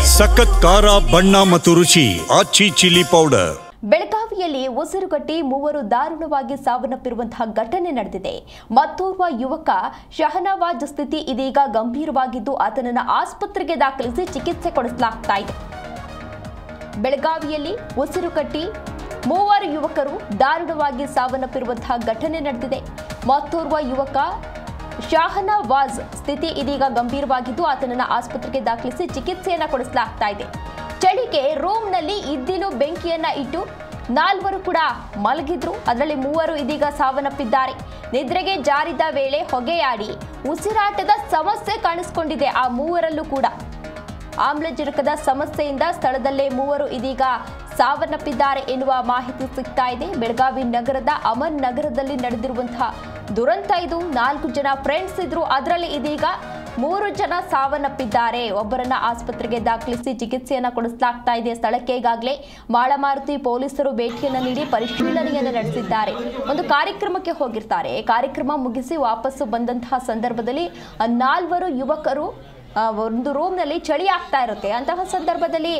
ಸಖತ್ ಖಾರ ಬಣ್ಣ ಮತ್ತು ರುಚಿ ಆಚಿ ಚಿಲ್ಲಿ ಪೌಡರ್. ಬೆಳಗಾವಿಯಲ್ಲಿ ಉಸಿರುಗಟ್ಟಿ ಮೂವರು ದಾರುಣವಾಗಿ ಸಾವನ್ನಪ್ಪಿರುವಂತಹ ಘಟನೆ ನಡೆದಿದೆ. ಮತ್ತೋರ್ವ ಯುವಕ ಶಹನವಾಜ್ ಸ್ಥಿತಿ ಇದೀಗ ಗಂಭೀರವಾಗಿದ್ದು ಆತನನ್ನು ಆಸ್ಪತ್ರೆಗೆ ದಾಖಲಿಸಿ ಚಿಕಿತ್ಸೆ ಕೊಡಿಸಲಾಗ್ತಾ ಇದೆ. ಬೆಳಗಾವಿಯಲ್ಲಿ ಉಸಿರುಗಟ್ಟಿ ಮೂವರು ಯುವಕರು ದಾರುಣವಾಗಿ ಸಾವನ್ನಪ್ಪಿರುವಂತಹ ಘಟನೆ ನಡೆದಿದೆ. ಮತ್ತೋರ್ವ ಯುವಕ ಶಹನವಾಜ್ ಸ್ಥಿತಿ ಇದೀಗ ಗಂಭೀರವಾಗಿದ್ದು ಆತನನ್ನು ಆಸ್ಪತ್ರೆಗೆ ದಾಖಲಿಸಿ ಚಿಕಿತ್ಸೆಯನ್ನ ಕೊಡಿಸಲಾಗ್ತಾ ಇದೆ. ಚಳಿಗೆ ರೂಮ್ನಲ್ಲಿ ಇದ್ದಿಲು ಬೆಂಕಿಯನ್ನ ಇಟ್ಟು 4 ಕೂಡ ಮಲಗಿದ್ರು. ಅದರಲ್ಲಿ 3 ಇದೀಗ ಸಾವನ್ನಪ್ಪಿದ್ದಾರೆ. ನಿದ್ರೆಗೆ ಜಾರಿದ ವೇಳೆ ಹೊಗೆಯಾಡಿ ಉಸಿರಾಟದ ಸಮಸ್ಯೆ ಕಾಣಿಸಿಕೊಂಡಿದೆ. ಆ 3ರಲ್ಲೂ ಕೂಡ ಆಮ್ಲಜನಕದ ಸಮಸ್ಯೆಯಿಂದ ಸ್ಥಳದಲ್ಲೇ 3 ಇದೀಗ ಸಾವನ್ನಪ್ಪಿದ್ದಾರೆ ಎನ್ನುವ ಮಾಹಿತಿ ಸಿಗ್ತಾ ಇದೆ. ಬೆಳಗಾವಿ ನಗರದ ಅಮನ್ ನಗರದಲ್ಲಿ ನಡೆದಿರುವಂತಹ ದುರಂತ ಇದು. 4 ಜನ ಫ್ರೆಂಡ್ಸ್ ಇದ್ರು, ಅದರಲ್ಲಿ ಇದೀಗ 3 ಜನ ಸಾವನ್ನಪ್ಪಿದ್ದಾರೆ. ಒಬ್ಬರನ್ನ ಆಸ್ಪತ್ರೆಗೆ ದಾಖಲಿಸಿ ಚಿಕಿತ್ಸೆಯನ್ನ ಕೊಡಿಸಲಾಗ್ತಾ ಇದೆ. ಸ್ಥಳಕ್ಕೆ ಈಗಾಗಲೇ ಮಾಳಮಾರುತಿ ಪೊಲೀಸರು ಭೇಟಿಯನ್ನ ನೀಡಿ ಪರಿಶೀಲನೆಯನ್ನು ನಡೆಸಿದ್ದಾರೆ. ಒಂದು ಕಾರ್ಯಕ್ರಮಕ್ಕೆ ಹೋಗಿರ್ತಾರೆ. ಕಾರ್ಯಕ್ರಮ ಮುಗಿಸಿ ವಾಪಸ್ಸು ಬಂದಂತಹ ಸಂದರ್ಭದಲ್ಲಿ 4 ಯುವಕರು ಒಂದು ರೂಮ್ನಲ್ಲಿ ಚಳಿ ಆಗ್ತಾ ಇರುತ್ತೆ. ಅಂತಹ ಸಂದರ್ಭದಲ್ಲಿ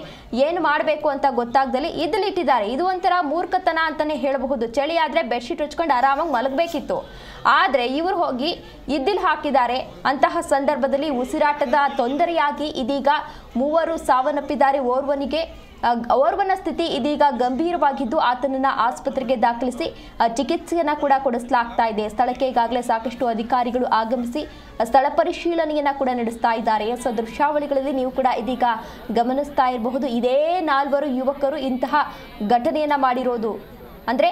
ಏನು ಮಾಡಬೇಕು ಅಂತ ಗೊತ್ತಾಗ್ದಲ್ಲಿ ಇದ್ದಲಿಟ್ಟಿದ್ದಾರೆ. ಇದು ಒಂಥರ ಮೂರ್ಖತನ ಅಂತಾನೆ ಹೇಳಬಹುದು. ಚಳಿ ಆದರೆ ಬೆಡ್ಶೀಟ್ ಹಚ್ಕೊಂಡು ಆರಾಮಾಗಿ ಮಲಗಬೇಕಿತ್ತು. ಆದರೆ ಇವರು ಹೋಗಿ ಇದ್ದಿಲ್ ಹಾಕಿದ್ದಾರೆ. ಅಂತಹ ಸಂದರ್ಭದಲ್ಲಿ ಉಸಿರಾಟದ ತೊಂದರೆಯಾಗಿ ಇದೀಗ 3 ಸಾವನ್ನಪ್ಪಿದ್ದಾರೆ. ಓರ್ವನ ಸ್ಥಿತಿ ಇದೀಗ ಗಂಭೀರವಾಗಿದ್ದು ಆತನನ್ನ ಆಸ್ಪತ್ರೆಗೆ ದಾಖಲಿಸಿ ಚಿಕಿತ್ಸೆಯನ್ನ ಕೂಡ ಕೊಡಿಸಲಾಗ್ತಾ ಇದೆ. ಸ್ಥಳಕ್ಕೆ ಈಗಾಗಲೇ ಸಾಕಷ್ಟು ಅಧಿಕಾರಿಗಳು ಆಗಮಿಸಿ ಸ್ಥಳ ಪರಿಶೀಲನೆಯನ್ನ ಕೂಡ ನಡೆಸ್ತಾ ಇದ್ದಾರೆ. ದೃಶ್ಯಾವಳಿಗಳಲ್ಲಿ ನೀವು ಕೂಡ ಇದೀಗ ಗಮನಿಸ್ತಾ ಇರಬಹುದು. ಇದೇ 4 ಯುವಕರು ಇಂತಹ ಘಟನೆಯನ್ನ ಮಾಡಿರೋದು. ಅಂದ್ರೆ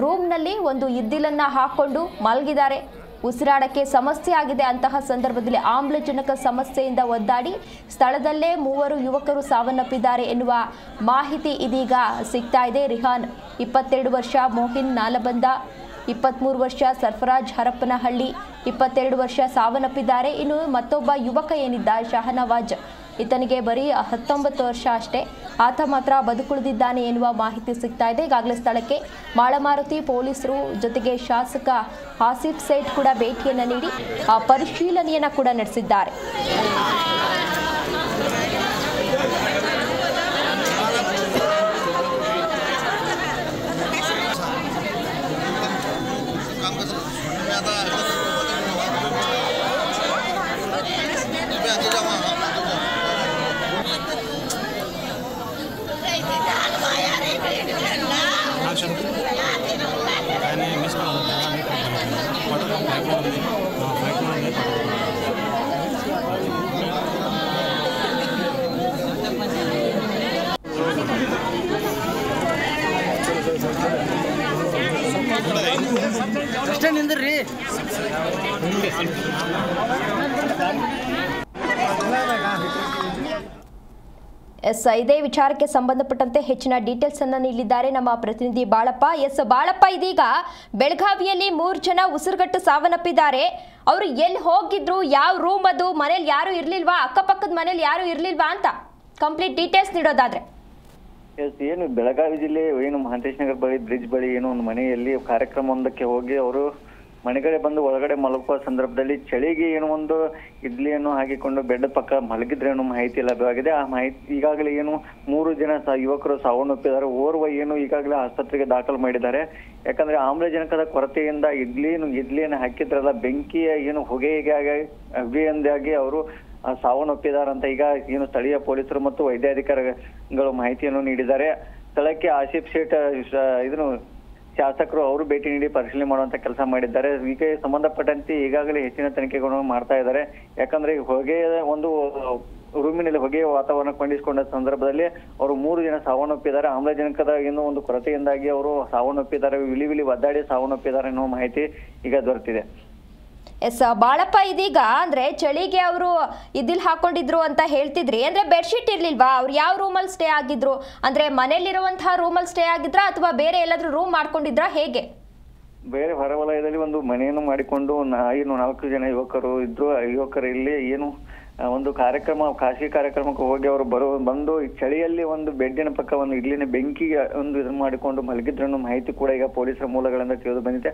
ರೂಮ್ನಲ್ಲಿ ಒಂದು ಇದ್ದಿಲನ್ನ ಹಾಕೊಂಡು ಮಲಗಿದ್ದಾರೆ. ಉಸಿರಾಡಕ್ಕೆ ಸಮಸ್ಯೆ ಆಗಿದೆ. ಅಂತಹ ಸಂದರ್ಭದಲ್ಲಿ ಆಮ್ಲಜನಕ ಸಮಸ್ಯೆಯಿಂದ ಒದ್ದಾಡಿ ಸ್ಥಳದಲ್ಲೇ 3 ಯುವಕರು ಸಾವನ್ನಪ್ಪಿದ್ದಾರೆ ಎನ್ನುವ ಮಾಹಿತಿ ಇದೀಗ ಸಿಗ್ತಾ ಇದೆ. ರಿಹಾನ್ 22 ವರ್ಷ, ಮೋಹಿನ್ ನಾಲಬಂದ 23 ವರ್ಷ, ಸರ್ಫರಾಜ್ ಹರಪನಹಳ್ಳಿ 22 ವರ್ಷ ಸಾವನ್ನಪ್ಪಿದ್ದಾರೆ. ಇನ್ನು ಮತ್ತೊಬ್ಬ ಯುವಕ ಏನಿದ್ದ ಶಹನವಾಜ್, ಈತನಿಗೆ ಬರೀ 19 ವರ್ಷ ಅಷ್ಟೇ. ಆತ ಮಾತ್ರ ಬದುಕುಳಿದಿದ್ದಾನೆ ಎನ್ನುವ ಮಾಹಿತಿ ಸಿಗ್ತಾ ಇದೆ. ಈಗಾಗಲೇ ಸ್ಥಳಕ್ಕೆ ಮಾಳಮಾರುತಿ ಪೊಲೀಸರು ಜೊತೆಗೆ ಶಾಸಕ ಆಸಿಫ್ ಸೇಠ್ ಕೂಡ ಭೇಟಿಯನ್ನು ನೀಡಿ ಪರಿಶೀಲನೆಯನ್ನು ಕೂಡ ನಡೆಸಿದ್ದಾರೆ. ಇದೇ ವಿಚಾರಕ್ಕೆ ಸಂಬಂಧಪಟ್ಟಂತೆ ಹೆಚ್ಚಿನ ಡೀಟೇಲ್ಸ್ ಅನ್ನು ನೀಡಿದ್ದಾರೆ ನಮ್ಮ ಪ್ರತಿನಿಧಿ ಬಾಳಪ್ಪ. ಬಾಳಪ್ಪ, ಇದೀಗ ಬೆಳಗಾವಿಯಲ್ಲಿ 3 ಜನ ಉಸಿರುಗಟ್ಟು ಸಾವನ್ನಪ್ಪಿದ್ದಾರೆ. ಅವರು ಎಲ್ಲಿ ಹೋಗಿದ್ರು, ಯಾವ ರೂಮ್ ಅದು, ಮನೇಲಿ ಯಾರು ಇರ್ಲಿಲ್ವಾ, ಅಕ್ಕಪಕ್ಕದ ಮನೇಲಿ ಯಾರು ಇರ್ಲಿಲ್ವಾ ಅಂತ ಕಂಪ್ಲೀಟ್ ಡೀಟೇಲ್ಸ್ ನೀಡೋದಾದ್ರೆ. ಏನು ಬೆಳಗಾವಿ ಜಿಲ್ಲೆ ಏನು ಮಹಾಂತೇಶ್ ನಗರ ಬಳಿ ಬ್ರಿಡ್ಜ್ ಬಳಿ ಏನು ಒಂದು ಮನೆಯಲ್ಲಿ ಕಾರ್ಯಕ್ರಮವೊಂದಕ್ಕೆ ಹೋಗಿ ಅವರು ಮನೆಗಡೆ ಬಂದು ಒಳಗಡೆ ಮಲಗುವ ಸಂದರ್ಭದಲ್ಲಿ ಚಳಿಗೆ ಏನು ಒಂದು ಇಡ್ಲಿಯನ್ನು ಹಾಕಿಕೊಂಡು ಬೆಡ್ ಪಕ್ಕ ಮಲಗಿದ್ರೆ ಅನ್ನೋ ಮಾಹಿತಿ ಲಭ್ಯವಾಗಿದೆ. ಆ ಮಾಹಿತಿ ಈಗಾಗಲೇ ಏನು 3 ಜನ ಯುವಕರು ಸಾವನ್ನಪ್ಪಿದ್ದಾರೆ. ಓರ್ವ ಏನು ಈಗಾಗಲೇ ಆಸ್ಪತ್ರೆಗೆ ದಾಖಲು ಮಾಡಿದ್ದಾರೆ. ಯಾಕಂದ್ರೆ ಆಮ್ಲಜನಕದ ಕೊರತೆಯಿಂದ ಇಡ್ಲಿಯನ್ನು ಹಾಕಿದ್ರಲ್ಲ, ಬೆಂಕಿಯ ಏನು ಹೊಗೆಯಿಂದಾಗಿ ಅವರು ಸಾವನ್ನಪ್ಪಿದಾರಂತ ಈಗ ಏನು ಸ್ಥಳೀಯ ಪೊಲೀಸರು ಮತ್ತು ವೈದ್ಯಾಧಿಕಾರಿಗಳು ಮಾಹಿತಿಯನ್ನು ನೀಡಿದ್ದಾರೆ. ಸ್ಥಳಕ್ಕೆ ಆಸಿಫ್ ಸೇಠ್ ಇದನ್ನು ಶಾಸಕರು ಅವರು ಭೇಟಿ ನೀಡಿ ಪರಿಶೀಲನೆ ಮಾಡುವಂತ ಕೆಲಸ ಮಾಡಿದ್ದಾರೆ. ಈಗ ಸಂಬಂಧಪಟ್ಟಂತೆ ಈಗಾಗಲೇ ಹೆಚ್ಚಿನ ತನಿಖೆಗಳನ್ನು ಮಾಡ್ತಾ ಇದ್ದಾರೆ. ಯಾಕಂದ್ರೆ ಹೊಗೆಯ ಒಂದು ರೂಮಿನಲ್ಲಿ ಹೊಗೆಯ ವಾತಾವರಣ ಕೊಂಡಿಸಿಕೊಂಡ ಸಂದರ್ಭದಲ್ಲಿ ಅವರು 3 ಜನ ಸಾವನ್ನಪ್ಪಿದ್ದಾರೆ. ಆಮ್ಲಜನಕದ ಏನೋ ಒಂದು ಕೊರತೆಯಿಂದಾಗಿ ಅವರು ಸಾವನ್ನಪ್ಪಿದ್ದಾರೆ, ವಿಲಿ ಒದ್ದಾಡಿ ಸಾವನ್ನಪ್ಪಿದ್ದಾರೆ ಅನ್ನೋ ಮಾಹಿತಿ ಈಗ ದೊರೆತಿದೆ. ಬಾಳಪ್ಪ, ಇದೀಗ ಅಂದ್ರೆ ಚಳಿಗೆ ಅವರು ಇದ್ದಿಲ್ ಹಾಕೊಂಡಿದ್ರು ಅಂತ ಹೇಳ್ತಿದ್ರಿ. ಅಂದ್ರೆ ಬೆಡ್ಶೀಟ್ ಇರ್ಲಿಲ್ವಾ? ಅವ್ರು ಯಾವ ರೂಮಲ್ಲಿ ಸ್ಟೇ ಆಗಿದ್ರು? ಅಂದ್ರೆ ಮನೇಲಿರುವಂತಹ ರೂಮಲ್ಲಿ ಸ್ಟೇ ಆಗಿದ್ರಾ ಅಥವಾ ಬೇರೆ ಎಲ್ಲಾದ್ರೂ ರೂಮ್ ಮಾಡ್ಕೊಂಡಿದ್ರಾ, ಹೇಗೆ? ಬೇರೆ ಹೊರವಲಯದಲ್ಲಿ ಒಂದು ಮನೆಯನ್ನು ಮಾಡಿಕೊಂಡು 4 ಜನ ಯುವಕರು ಇದ್ರು. ಯುವಕರು ಇಲ್ಲಿ ಏನು ಒಂದು ಖಾಸಗಿ ಕಾರ್ಯಕ್ರಮಕ್ಕೆ ಹೋಗಿ ಅವರು ಬಂದು ಚಳಿಯಲ್ಲಿ ಒಂದು ಬೆಡ್ಡಿನ ಪಕ್ಕ ಒಂದು ಇಡ್ಲಿನ ಬೆಂಕಿಗೆ ಒಂದು ಇದನ್ನು ಮಾಡಿಕೊಂಡು ಮಲಗಿದ್ರು ಮಾಹಿತಿ ಕೂಡ ಈಗ ಪೊಲೀಸರ ಮೂಲಗಳಿಂದ ತಿಳಿದು ಬಂದಿದೆ.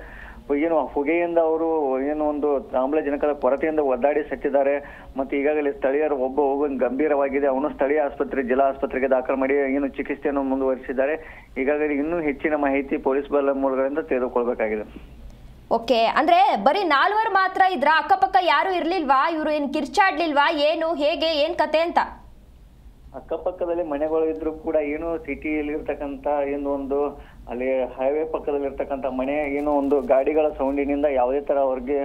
ಏನು ಹೊಗೆಯಿಂದ ಅವರು ಏನು ಒಂದು ಆಮ್ಲಜನಕದ ಕೊರತೆಯಿಂದ ಒದ್ದಾಡಿ ಸತ್ತಿದ್ದಾರೆ. ಮತ್ತೆ ಈಗಾಗಲೇ ಸ್ಥಳೀಯರು ಒಬ್ಬ ಗಂಭೀರವಾಗಿದೆ, ಅವನು ಸ್ಥಳೀಯ ಆಸ್ಪತ್ರೆ ಜಿಲ್ಲಾ ಆಸ್ಪತ್ರೆಗೆ ದಾಖಲು ಮಾಡಿ ಏನು ಚಿಕಿತ್ಸೆಯನ್ನು ಮುಂದುವರಿಸಿದ್ದಾರೆ. ಈಗಾಗಲೇ ಇನ್ನೂ ಹೆಚ್ಚಿನ ಮಾಹಿತಿ ಪೊಲೀಸ್ ಬಲ ಮೂಲಗಳಿಂದ ತೆಗೆದುಕೊಳ್ಬೇಕಾಗಿದೆ. ಓಕೆ, ಅಂದ್ರೆ ಬರೀ 4 ಮಾತ್ರ ಇದ್ರ, ಅಕ್ಕಪಕ್ಕ ಯಾರು ಇರ್ಲಿಲ್ವಾ? ಇವರು ಏನ್ ಕಿರ್ಚಾಡ್ಲಿಲ್ವಾ? ಏನು ಹೇಗೆ ಏನ್ ಕತೆ ಅಂತ? ಅಕ್ಕಪಕ್ಕದಲ್ಲಿ ಮನೆಗಳು ಇದ್ರು ಕೂಡ ಏನು ಸಿಟಿಯಲ್ಲಿ ಇರ್ತಕ್ಕಂತ ಏನು ಒಂದು ಅಲ್ಲಿ ಹೈವೇ ಪಕ್ಕದಲ್ಲಿ ಇರ್ತಕ್ಕಂತ ಮನೆ ಏನು ಒಂದು ಗಾಡಿಗಳ ಸೌಂಡಿನಿಂದ ಯಾವುದೇ ತರ ಅವ್ರಿಗೆ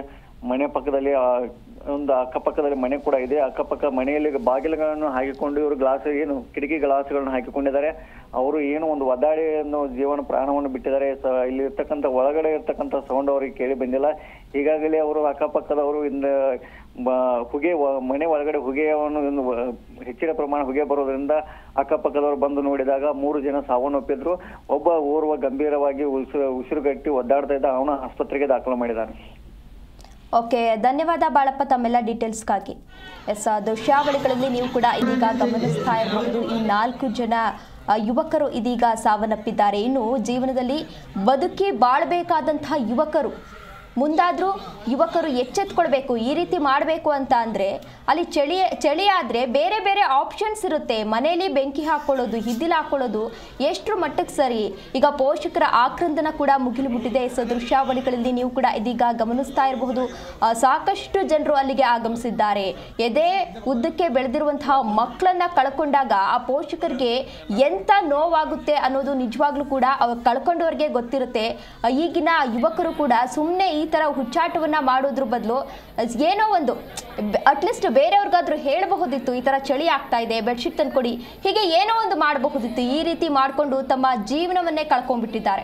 ಮನೆ ಪಕ್ಕದಲ್ಲಿ ಒಂದು ಅಕ್ಕಪಕ್ಕದಲ್ಲಿ ಮನೆ ಕೂಡ ಇದೆ. ಅಕ್ಕಪಕ್ಕ ಮನೆಯಲ್ಲಿ ಬಾಗಿಲುಗಳನ್ನು ಹಾಕಿಕೊಂಡು ಇವರು ಗ್ಲಾಸ್ ಏನು ಕಿಟಕಿ ಗ್ಲಾಸ್ಗಳನ್ನು ಹಾಕಿಕೊಂಡಿದ್ದಾರೆ. ಅವರು ಏನು ಒಂದು ಒದ್ದಾಡಿಯನ್ನು ಜೀವನ ಪ್ರಾಣವನ್ನು ಬಿಟ್ಟಿದ್ದಾರೆ. ಇಲ್ಲಿ ಇರ್ತಕ್ಕಂಥ ಒಳಗಡೆ ಇರ್ತಕ್ಕಂಥ ಸೌಂಡ್ ಅವರಿಗೆ ಕೇಳಿ ಬಂದಿಲ್ಲ. ಈಗಾಗಲೇ ಅವರು ಅಕ್ಕಪಕ್ಕದವರು ಹೊಗೆ ಮನೆ ಒಳಗಡೆ ಹೊಗೆಯನ್ನು ಹೆಚ್ಚಿನ ಪ್ರಮಾಣ ಹೊಗೆ ಬರೋದ್ರಿಂದ ಅಕ್ಕಪಕ್ಕದವರು ಬಂದು ನೋಡಿದಾಗ 3 ಜನ ಸಾವನ್ನಪ್ಪಿದ್ರು. ಓರ್ವ ಗಂಭೀರವಾಗಿ ಉಸಿರುಗಟ್ಟಿ ಒದ್ದಾಡ್ತಾ ಇದ್ದ, ಅವನ ಆಸ್ಪತ್ರೆಗೆ ದಾಖಲು ಮಾಡಿದ್ದಾರೆ. ಓಕೆ, ಧನ್ಯವಾದ ಬಾಳಪ್ಪ ತಮ್ಮೆಲ್ಲ ಡೀಟೇಲ್ಸ್ಗಾಗಿ. ದೃಶ್ಯಾವಳಿಗಳಲ್ಲಿ ನೀವು ಕೂಡ ಇದೀಗ ಗಮನಿಸ್ತಾ ಇರಬಹುದು, ಈ 4 ಜನ ಯುವಕರು ಇದೀಗ ಸಾವನ್ನಪ್ಪಿದ್ದಾರೆ. ಇನ್ನು ಜೀವನದಲ್ಲಿ ಬದುಕಿ ಬಾಳ್ಬೇಕಾದಂತಹ ಮುಂದಾದ್ರೂ ಯುವಕರು ಎಚ್ಚೆತ್ಕೊಳ್ಬೇಕು. ಈ ರೀತಿ ಮಾಡಬೇಕು ಅಂತ ಅಂದರೆ ಅಲ್ಲಿ ಚಳಿ ಆದರೆ ಬೇರೆ ಬೇರೆ ಆಪ್ಷನ್ಸ್ ಇರುತ್ತೆ. ಮನೆಯಲ್ಲಿ ಬೆಂಕಿ ಹಾಕೊಳ್ಳೋದು, ಹಿದ್ದಿಲು ಹಾಕೊಳ್ಳೋದು ಎಷ್ಟರ ಮಟ್ಟಕ್ಕೆ ಸರಿ? ಈಗ ಪೋಷಕರ ಆಕ್ರಂದನ ಕೂಡ ಮುಗಿಲು ಮುಟ್ಟಿದೆ. ದೃಶ್ಯಾವಳಿಗಳಲ್ಲಿ ನೀವು ಕೂಡ ಇದೀಗ ಗಮನಿಸ್ತಾ ಇರಬಹುದು, ಸಾಕಷ್ಟು ಜನರು ಅಲ್ಲಿಗೆ ಆಗಮಿಸಿದ್ದಾರೆ. ಎದೆ ಉದ್ದಕ್ಕೆ ಬೆಳೆದಿರುವಂತಹ ಮಕ್ಕಳನ್ನ ಕಳ್ಕೊಂಡಾಗ ಆ ಪೋಷಕರಿಗೆ ಎಂಥ ನೋವಾಗುತ್ತೆ ಅನ್ನೋದು ನಿಜವಾಗ್ಲೂ ಕೂಡ ಕಳ್ಕೊಂಡವ್ರಿಗೆ ಗೊತ್ತಿರುತ್ತೆ. ಈಗಿನ ಯುವಕರು ಕೂಡ ಸುಮ್ಮನೆ ಈ ತರ ಹುಚ್ಚಾಟವನ್ನ ಮಾಡೋದ್ರ ಬದಲು ಏನೋ ಒಂದು ಅಟ್ಲೀಸ್ಟ್ ಬೇರೆಯವ್ರಿಗಾದ್ರೂ ಹೇಳಬಹುದಿತ್ತು, ಈ ತರ ಚಳಿ ಆಗ್ತಾ ಇದೆ, ಬೆಡ್ಶೀಟ್ ತಂದ್ಕೊಡಿ, ಹೀಗೆ ಏನೋ ಒಂದು ಮಾಡಬಹುದಿತ್ತು. ಈ ರೀತಿ ಮಾಡಿಕೊಂಡು ತಮ್ಮ ಜೀವನವನ್ನೇ ಕಳ್ಕೊಂಡ್ಬಿಟ್ಟಿದ್ದಾರೆ.